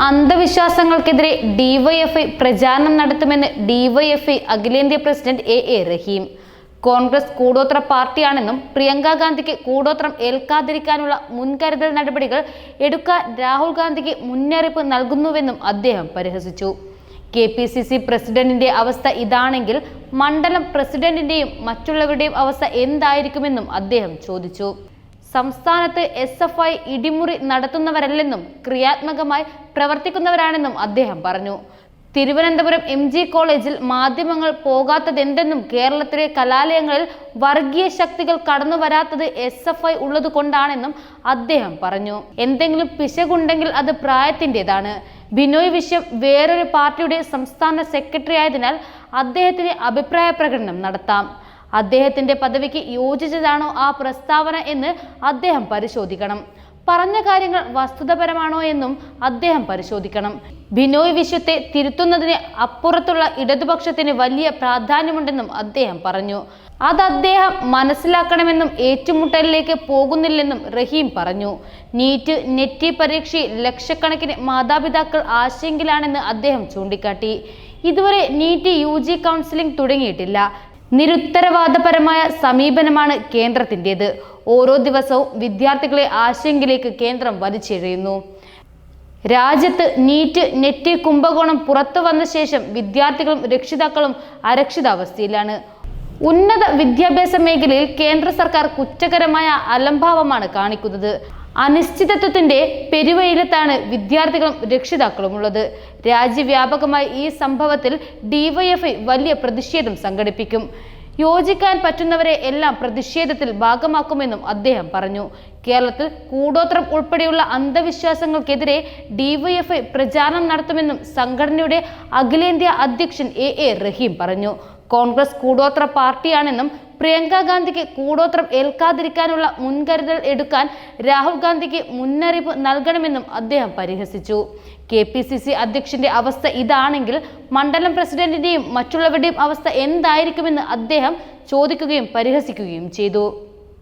അന്ധവിശ്വാസങ്ങൾക്കെതിരെ DYFI പ്രചാരണം നടത്തുമെന്ന് DYFI അഖിലേന്ത്യാ പ്രസിഡന്റ് എ റഹീം. കോൺഗ്രസ് കൂടോത്ര പാർട്ടിയാണെന്നും പ്രിയങ്ക ഗാന്ധിക്ക് കൂടോത്രം ഏൽക്കാതിരിക്കാനുള്ള മുൻകരുതൽ നടപടികൾ എടുക്കാൻ രാഹുൽ ഗാന്ധിക്ക് മുന്നറിയിപ്പ് നൽകുന്നുവെന്നും അദ്ദേഹം പരിഹസിച്ചു. KPCC പ്രസിഡന്റിന്റെ അവസ്ഥ ഇതാണെങ്കിൽ മണ്ഡലം പ്രസിഡന്റിന്റെയും മറ്റുള്ളവരുടെയും അവസ്ഥ എന്തായിരിക്കുമെന്നും അദ്ദേഹം ചോദിച്ചു. സംസ്ഥാനത്ത് SFI ഇടിമുറി നടത്തുന്നവരല്ലെന്നും ക്രിയാത്മകമായി പ്രവർത്തിക്കുന്നവരാണെന്നും അദ്ദേഹം പറഞ്ഞു. തിരുവനന്തപുരം MG കോളേജിൽ മാധ്യമങ്ങൾ പോകാത്തതെന്തെന്നും കേരളത്തിലെ കലാലയങ്ങളിൽ വർഗീയ ശക്തികൾ കടന്നു വരാത്തത് SFI ഉള്ളതുകൊണ്ടാണെന്നും അദ്ദേഹം പറഞ്ഞു. എന്തെങ്കിലും പിശകുണ്ടെങ്കിൽ അത് പ്രായത്തിൻ്റെതാണ്. ബിനോയ് വിശ്വം വേറൊരു പാർട്ടിയുടെ സംസ്ഥാന സെക്രട്ടറി ആയതിനാൽ അദ്ദേഹത്തിന് അഭിപ്രായ പ്രകടനം നടത്താം. അദ്ദേഹത്തിന്റെ പദവിക്ക് യോജിച്ചതാണോ ആ പ്രസ്താവന എന്ന് അദ്ദേഹം പരിശോധിക്കണം. പറഞ്ഞ കാര്യങ്ങൾ വസ്തുതാപരമാണോ എന്നും അദ്ദേഹം പരിശോധിക്കണം. ബിനോയ് വിശ്വത്തെ തിരുത്തുന്നതിന് അപ്പുറത്തുള്ള ഇടതുപക്ഷത്തിന് വലിയ പ്രാധാന്യമുണ്ടെന്നും അദ്ദേഹം പറഞ്ഞു. അത് അദ്ദേഹം മനസ്സിലാക്കണമെന്നും ഏറ്റുമുട്ടലിലേക്ക് പോകുന്നില്ലെന്നും റഹീം പറഞ്ഞു. നീറ്റ് നെറ്റ് പരീക്ഷയിൽ ലക്ഷക്കണക്കിന് മാതാപിതാക്കൾ ആശങ്കയിലാണെന്ന് അദ്ദേഹം ചൂണ്ടിക്കാട്ടി. ഇതുവരെ നീറ്റ് UG കൗൺസിലിംഗ് തുടങ്ങിയിട്ടില്ല. നിരുത്തരവാദപരമായ സമീപനമാണ് കേന്ദ്രത്തിൻ്റെത്. ഓരോ ദിവസവും വിദ്യാർത്ഥികളെ ആശങ്കയിലേക്ക് കേന്ദ്രം വലിച്ചെറിയുന്നു. രാജ്യത്ത് നീറ്റ് നെറ്റ് കുംഭകോണം പുറത്തു വന്ന ശേഷം വിദ്യാർത്ഥികളും രക്ഷിതാക്കളും അരക്ഷിതാവസ്ഥയിലാണ്. ഉന്നത വിദ്യാഭ്യാസ മേഖലയിൽ കേന്ദ്ര സർക്കാർ കുറ്റകരമായ അലംഭാവമാണ് കാണിക്കുന്നത്. അനിശ്ചിതത്വത്തിന്റെ പെരുവയിലത്താണ് വിദ്യാർത്ഥികളും രക്ഷിതാക്കളും ഉള്ളത്. രാജ്യവ്യാപകമായി ഈ സംഭവത്തിൽ ഡിവൈഎഫ്ഐ വലിയ പ്രതിഷേധം സംഘടിപ്പിക്കും. യോജിക്കാൻ പറ്റുന്നവരെ എല്ലാം പ്രതിഷേധത്തിൽ ഭാഗമാക്കുമെന്നും അദ്ദേഹം പറഞ്ഞു. കേരളത്തിൽ കൂടോത്രം ഉൾപ്പെടെയുള്ള അന്ധവിശ്വാസങ്ങൾക്കെതിരെ ഡിവൈഎഫ്ഐ പ്രചാരണം നടത്തുമെന്നും സംഘടനയുടെ അഖിലേന്ത്യാ അധ്യക്ഷൻ എ റഹീം പറഞ്ഞു. കോൺഗ്രസ് കൂടോത്ര പാർട്ടിയാണെന്നും പ്രിയങ്ക ഗാന്ധിക്ക് കൂടോത്രം ഏൽക്കാതിരിക്കാനുള്ള മുൻകരുതൽ എടുക്കാൻ രാഹുൽ ഗാന്ധിക്ക് മുന്നറിയിപ്പ് നൽകണമെന്നും അദ്ദേഹം പരിഹസിച്ചു. KPCC അധ്യക്ഷന്റെ അവസ്ഥ ഇതാണെങ്കിൽ മണ്ഡലം പ്രസിഡന്റിന്റെയും മറ്റുള്ളവരുടെയും അവസ്ഥ എന്തായിരിക്കുമെന്ന് അദ്ദേഹം ചോദിക്കുകയും പരിഹസിക്കുകയും ചെയ്തു.